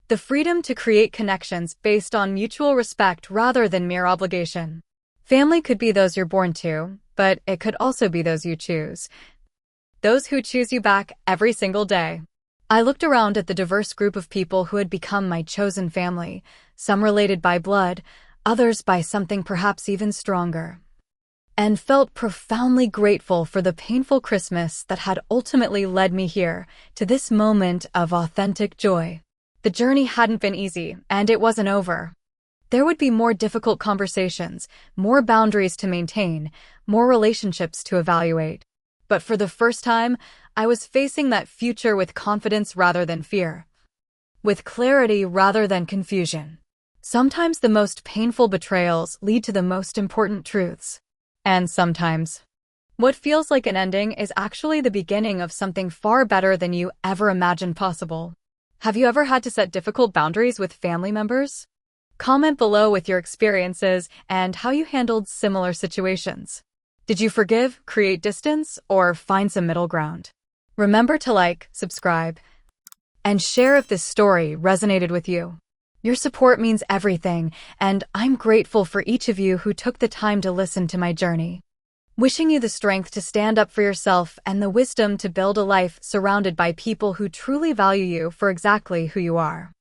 the freedom to create connections based on mutual respect rather than mere obligation. Family could be those you're born to, but it could also be those you choose. Those who choose you back every single day. I looked around at the diverse group of people who had become my chosen family, some related by blood, others by something perhaps even stronger, and felt profoundly grateful for the painful Christmas that had ultimately led me here, to this moment of authentic joy. The journey hadn't been easy, and it wasn't over. There would be more difficult conversations, more boundaries to maintain, more relationships to evaluate. But for the first time, I was facing that future with confidence rather than fear, with clarity rather than confusion. Sometimes the most painful betrayals lead to the most important truths. And sometimes, what feels like an ending is actually the beginning of something far better than you ever imagined possible. Have you ever had to set difficult boundaries with family members? Comment below with your experiences and how you handled similar situations. Did you forgive, create distance, or find some middle ground? Remember to like, subscribe, and share if this story resonated with you. Your support means everything, and I'm grateful for each of you who took the time to listen to my journey. Wishing you the strength to stand up for yourself and the wisdom to build a life surrounded by people who truly value you for exactly who you are.